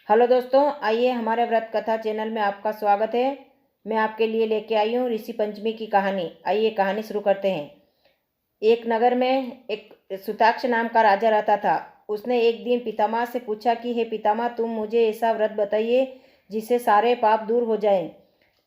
Hello दोस्तों, आइए हमारे व्रत कथा चैनल में आपका स्वागत है। मैं आपके लिए लेके आई हूँ ऋषि पंचमी की कहानी। आइए कहानी शुरू करते हैं। एक नगर में एक सुताक्ष नाम का राजा रहता था। उसने एक दिन पितामह से पूछा कि हे पितामह, तुम मुझे ऐसा व्रत बताइए जिससे सारे पाप दूर हो जाएं।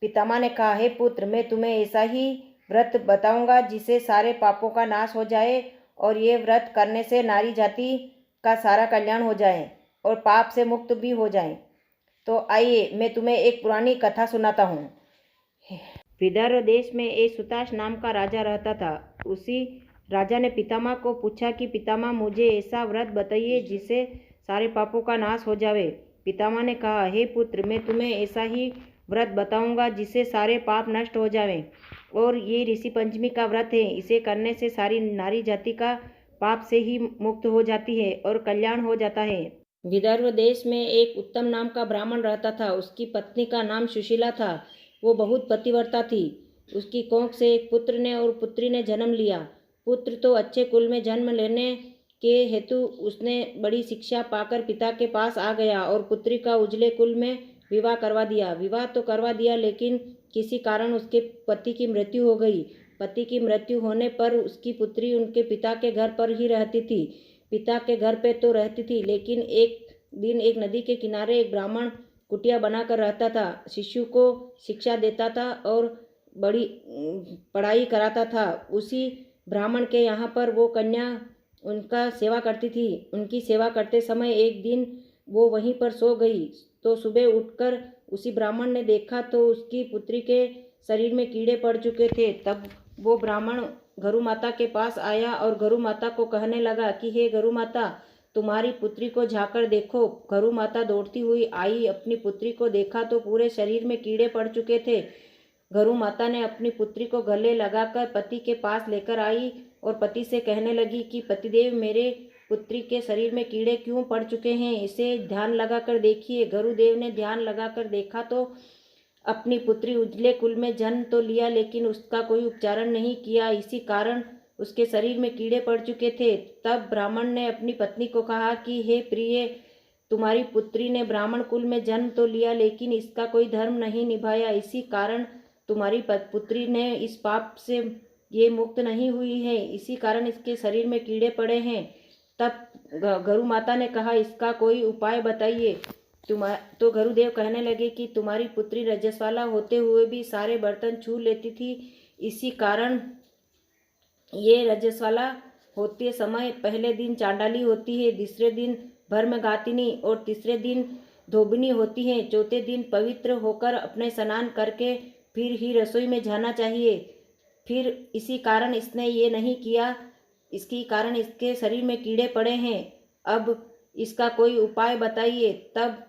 पितामह ने कहा, हे पुत्र, मैं तुम्हें ऐसा ही व्रत बताऊंगा जिससे सारे पापों का नाश हो जाए और ये व्रत करने से नारी जाति का सारा कल्याण हो जाए और पाप से मुक्त भी हो जाएं। तो आइए मैं तुम्हें एक पुरानी कथा सुनाता हूँ। विदर्भ देश में एक सुताश नाम का राजा रहता था। उसी राजा ने पितामह को पूछा कि पितामह, मुझे ऐसा व्रत बताइए जिससे सारे पापों का नाश हो जाए। पितामह ने कहा, हे पुत्र, मैं तुम्हें ऐसा ही व्रत बताऊंगा जिससे सारे पाप नष्ट हो जाएं। और ये ऋषि पंचमी का व्रत है। इसे करने से सारी नारी जाति का पाप से ही मुक्त हो जाती है और कल्याण हो जाता है। विदर्भ देश में एक उत्तम नाम का ब्राह्मण रहता था। उसकी पत्नी का नाम सुशीला था। वो बहुत पतिव्रता थी। उसकी कोख से एक पुत्र ने और पुत्री ने जन्म लिया। पुत्र तो अच्छे कुल में जन्म लेने के हेतु उसने बड़ी शिक्षा पाकर पिता के पास आ गया और पुत्री का उजले कुल में विवाह करवा दिया। विवाह तो करवा दिया, लेकिन किसी कारण उसके पति की मृत्यु हो गई। पति की मृत्यु होने पर उसकी पुत्री उनके पिता के घर पर ही रहती थी। पिता के घर पे तो रहती थी, लेकिन एक दिन एक नदी के किनारे एक ब्राह्मण कुटिया बनाकर रहता था। शिशु को शिक्षा देता था और बड़ी पढ़ाई कराता था। उसी ब्राह्मण के यहाँ पर वो कन्या उनका सेवा करती थी। उनकी सेवा करते समय एक दिन वो वहीं पर सो गई। तो सुबह उठकर उसी ब्राह्मण ने देखा तो उसकी पुत्री के शरीर में कीड़े पड़ चुके थे। तब वो ब्राह्मण गरु माता के पास आया और गरु माता को कहने लगा कि हे गरु माता, तुम्हारी पुत्री को जाकर देखो। गरु माता दौड़ती हुई आई, अपनी पुत्री को देखा तो पूरे शरीर में कीड़े पड़ चुके थे। गरु माता ने अपनी पुत्री को गले लगाकर पति के पास लेकर आई और पति से कहने लगी कि पतिदेव, मेरे पुत्री के शरीर में कीड़े क्यों पड़ चुके हैं, इसे ध्यान लगाकर देखिए। गुरुदेव ने ध्यान लगाकर देखा तो अपनी पुत्री उजले कुल में जन्म तो लिया, लेकिन उसका कोई उपचारण नहीं किया। इसी कारण उसके शरीर में कीड़े पड़ चुके थे। तब ब्राह्मण ने अपनी पत्नी को कहा कि हे प्रिय, तुम्हारी पुत्री ने ब्राह्मण कुल में जन्म तो लिया, लेकिन इसका कोई धर्म नहीं निभाया। इसी कारण तुम्हारी पुत्री ने इस पाप से ये मुक्त नहीं हुई है। इसी कारण इसके शरीर में कीड़े पड़े हैं। तब गरु माता ने कहा, इसका कोई उपाय बताइए। तो गुरुदेव कहने लगे कि तुम्हारी पुत्री रजस्वाला होते हुए भी सारे बर्तन छू लेती थी। इसी कारण ये रजस्वाला होते समय पहले दिन चांडाली होती है, दूसरे दिन भर्मगातिनी और तीसरे दिन धोबिनी होती है। चौथे दिन पवित्र होकर अपने स्नान करके फिर ही रसोई में जाना चाहिए। फिर इसी कारण इसने ये नहीं किया, इसकी कारण इसके शरीर में कीड़े पड़े हैं। अब इसका कोई उपाय बताइए। तब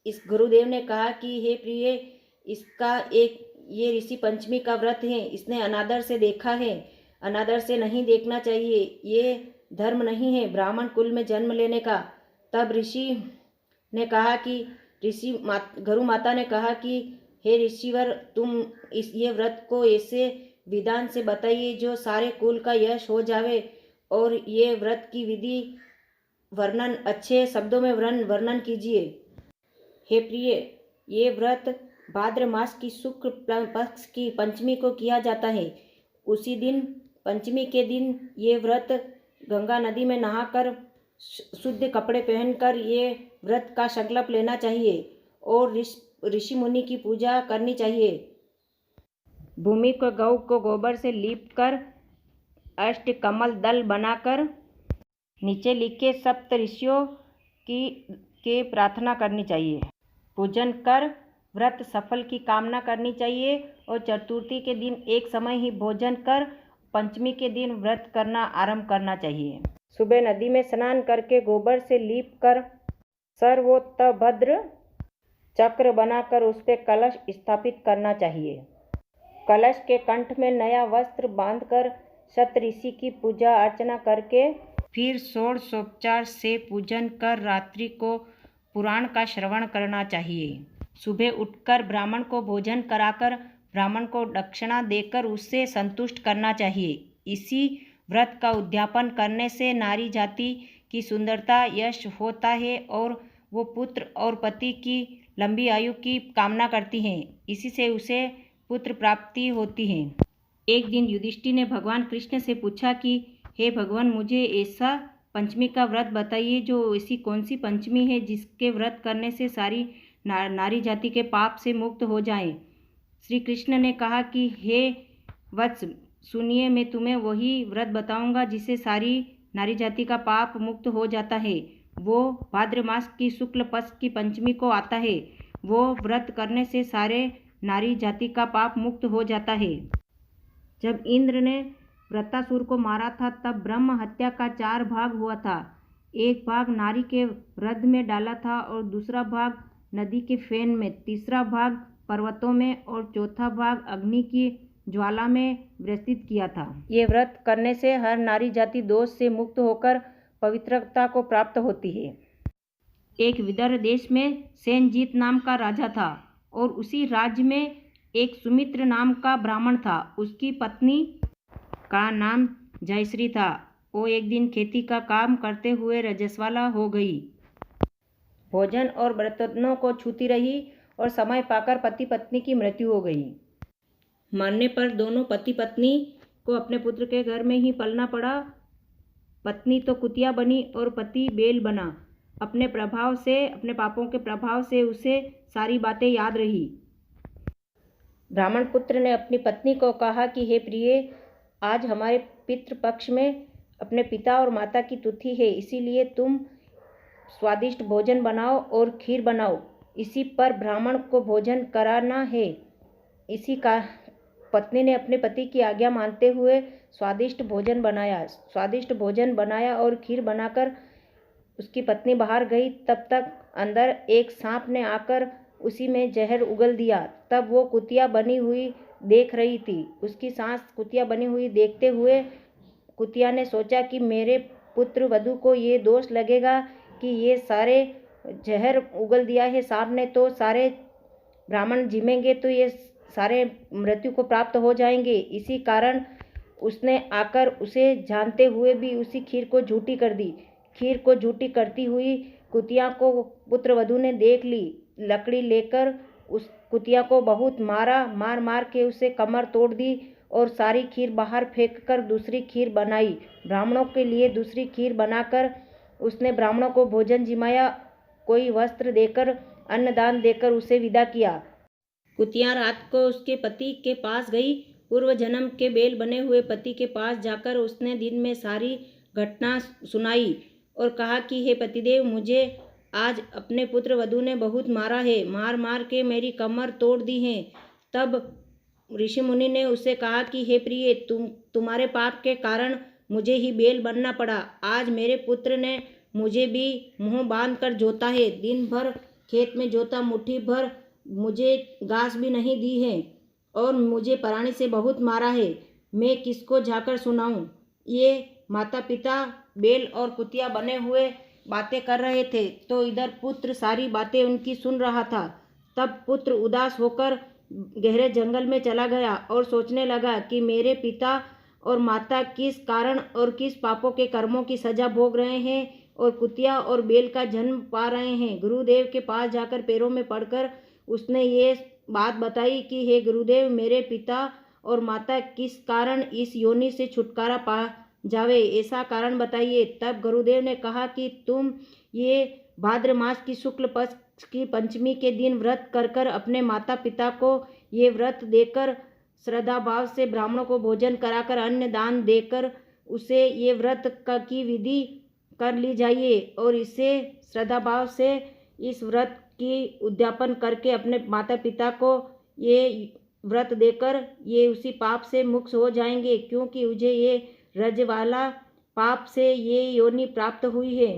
इस गुरुदेव ने कहा कि हे प्रिय, इसका ये ऋषि पंचमी का व्रत है। इसने अनादर से देखा है, अनादर से नहीं देखना चाहिए। ये धर्म नहीं है ब्राह्मण कुल में जन्म लेने का। तब ऋषि ने कहा कि गरु माता ने कहा कि हे ऋषिवर, तुम ये व्रत को ऐसे विधान से बताइए जो सारे कुल का यश हो जावे। और ये व्रत की विधि वर्णन अच्छे शब्दों में वर्णन कीजिए। हे प्रिय, ये व्रत भाद्र मास की शुक्ल पक्ष की पंचमी को किया जाता है। उसी दिन पंचमी के दिन ये व्रत गंगा नदी में नहाकर शुद्ध कपड़े पहनकर ये व्रत का संकल्प लेना चाहिए और ऋषि मुनि की पूजा करनी चाहिए। भूमि को गौ को गोबर से लीप कर अष्ट कमल दल बनाकर नीचे लिखे सप्त ऋषियों के प्रार्थना करनी चाहिए। पूजन कर व्रत सफल की कामना करनी चाहिए और चतुर्थी के दिन एक समय ही भोजन कर पंचमी के दिन व्रत करना आरंभ करना चाहिए। सुबह नदी में स्नान करके गोबर से लीप कर सर्वोत्तभद्र चक्र बनाकर उस पर कलश स्थापित करना चाहिए। कलश के कंठ में नया वस्त्र बांधकर सप्तऋषि की पूजा अर्चना करके फिर षोडशोपचार से पूजन कर रात्रि को पुराण का श्रवण करना चाहिए। सुबह उठकर ब्राह्मण को भोजन कराकर ब्राह्मण को दक्षिणा देकर उससे संतुष्ट करना चाहिए। इसी व्रत का उद्यापन करने से नारी जाति की सुंदरता यश होता है और वो पुत्र और पति की लंबी आयु की कामना करती हैं। इसी से उसे पुत्र प्राप्ति होती है। एक दिन युधिष्ठिर ने भगवान कृष्ण से पूछा कि हे भगवान, मुझे ऐसा पंचमी का व्रत बताइए जो ऐसी कौन सी पंचमी है जिसके व्रत करने से सारी नारी जाति के पाप से मुक्त हो जाएं। श्री कृष्ण ने कहा कि हे वत्स, सुनिए, मैं तुम्हें वही व्रत बताऊंगा जिससे सारी नारी जाति का पाप मुक्त हो जाता है। वो भाद्र मास की शुक्ल पक्ष की पंचमी को आता है। वो व्रत करने से सारे नारी जाति का पाप मुक्त हो जाता है। जब इंद्र ने वृत्तासुर को मारा था तब ब्रह्म हत्या का 4 भाग हुआ था। एक भाग नारी के रथ में डाला था और दूसरा भाग नदी के फेन में, तीसरा भाग पर्वतों में और चौथा भाग अग्नि की ज्वाला में व्यवस्थित किया था। ये व्रत करने से हर नारी जाति दोष से मुक्त होकर पवित्रता को प्राप्त होती है। एक विदर्भ देश में सेनजीत नाम का राजा था और उसी राज्य में एक सुमित्र नाम का ब्राह्मण था। उसकी पत्नी का नाम जयश्री था। वो एक दिन खेती का काम करते हुए रजस्वाला हो गई। भोजन और बर्तनों को छूती रही और समय पाकर पति पत्नी की मृत्यु हो गई। मरने पर दोनों पति पत्नी को अपने पुत्र के घर में ही पलना पड़ा। पत्नी तो कुतिया बनी और पति बेल बना। अपने पापों के प्रभाव से उसे सारी बातें याद रही। ब्राह्मण पुत्र ने अपनी पत्नी को कहा कि हे प्रिय, आज हमारे पितृपक्ष में अपने पिता और माता की तिथि है, इसीलिए तुम स्वादिष्ट भोजन बनाओ और खीर बनाओ। इसी पर ब्राह्मण को भोजन कराना है। इसी का पत्नी ने अपने पति की आज्ञा मानते हुए स्वादिष्ट भोजन बनाया और खीर बनाकर उसकी पत्नी बाहर गई। तब तक अंदर एक सांप ने आकर उसी में जहर उगल दिया। तब वो कुतिया बनी हुई देख रही थी। उसकी सांस कुतिया बनी हुई देखते हुए कुतिया ने सोचा कि मेरे पुत्र वधू को ये दोष लगेगा कि ये सारे जहर उगल दिया है सांप ने, तो सारे ब्राह्मण जिमेंगे तो ये सारे मृत्यु को प्राप्त हो जाएंगे। इसी कारण उसने आकर उसे जानते हुए भी उसी खीर को झूठी कर दी। खीर को झूठी करती हुई कुतिया को पुत्र वधू ने देख ली। लकड़ी लेकर उस कुतिया को बहुत मार के उसे कमर तोड़ दी और सारी खीर बाहर फेंककर दूसरी खीर बनाई। ब्राह्मणों के लिए दूसरी खीर बनाकर उसने ब्राह्मणों को भोजन जिमाया, कोई वस्त्र देकर, अन्नदान देकर उसे विदा किया। कुतिया रात को उसके पति के पास गई। पूर्व जन्म के बेल बने हुए पति के पास जाकर उसने दिन में सारी घटना सुनाई और कहा कि हे पतिदेव, मुझे आज अपने पुत्र वधू ने बहुत मारा है, मार के मेरी कमर तोड़ दी है। तब ऋषि मुनि ने उसे कहा कि हे प्रिय, तुम्हारे पाप के कारण मुझे ही बेल बनना पड़ा। आज मेरे पुत्र ने मुझे भी मुंह बांध कर जोता है। दिन भर खेत में जोता, मुट्ठी भर मुझे घास भी नहीं दी है और मुझे पराणी से बहुत मारा है। मैं किसको जाकर सुनाऊं? ये माता पिता बेल और कुतिया बने हुए बातें कर रहे थे तो इधर पुत्र सारी बातें उनकी सुन रहा था। तब पुत्र उदास होकर गहरे जंगल में चला गया और सोचने लगा कि मेरे पिता और माता किस कारण और किस पापों के कर्मों की सजा भोग रहे हैं और कुतिया और बेल का जन्म पा रहे हैं। गुरुदेव के पास जाकर पैरों में पड़कर उसने ये बात बताई कि हे गुरुदेव, मेरे पिता और माता किस कारण इस योनि से छुटकारा पा जावे, ऐसा कारण बताइए। तब गुरुदेव ने कहा कि तुम ये भाद्र मास की शुक्ल पक्ष की पंचमी के दिन व्रत कर अपने माता पिता को ये व्रत देकर, श्रद्धा भाव से ब्राह्मणों को भोजन कराकर, अन्न दान देकर उसे ये व्रत की विधि कर ली जाइए और इसे श्रद्धा भाव से इस व्रत की उद्यापन करके अपने माता पिता को ये व्रत देकर ये उसी पाप से मुक्त हो जाएंगे, क्योंकि मुझे ये रज वाला पाप से ये योनि प्राप्त हुई है।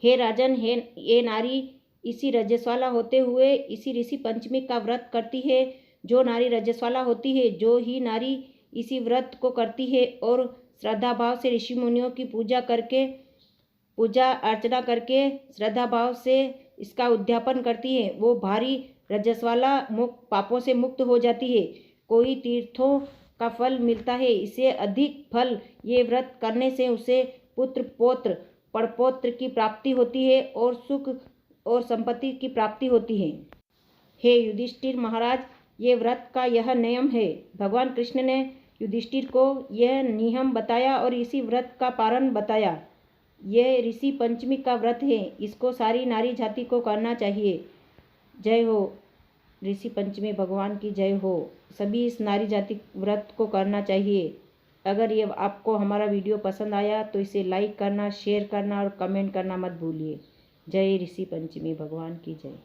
हे राजन, ये नारी इसी रजस्वाला होते हुए इसी ऋषि पंचमी का व्रत करती है। जो नारी रजस्वाला होती है, जो ही नारी इसी व्रत को करती है और श्रद्धा भाव से ऋषि मुनियों की पूजा अर्चना करके श्रद्धा भाव से इसका उद्यापन करती है, वो भारी रजस्वाला पापों से मुक्त हो जाती है। कोई तीर्थों का फल मिलता है, इससे अधिक फल ये व्रत करने से उसे पुत्र पौत्र पड़पौत्र की प्राप्ति होती है और सुख और संपत्ति की प्राप्ति होती है। हे युधिष्ठिर महाराज, ये व्रत का यह नियम है। भगवान कृष्ण ने युधिष्ठिर को यह नियम बताया और इसी व्रत का पालन बताया। यह ऋषि पंचमी का व्रत है, इसको सारी नारी जाति को करना चाहिए। जय हो ऋषि पंचमी भगवान की जय हो। सभी इस नारी जाति व्रत को करना चाहिए। अगर ये आपको हमारा वीडियो पसंद आया तो इसे लाइक करना, शेयर करना और कमेंट करना मत भूलिए। जय ऋषि पंचमी भगवान की जय।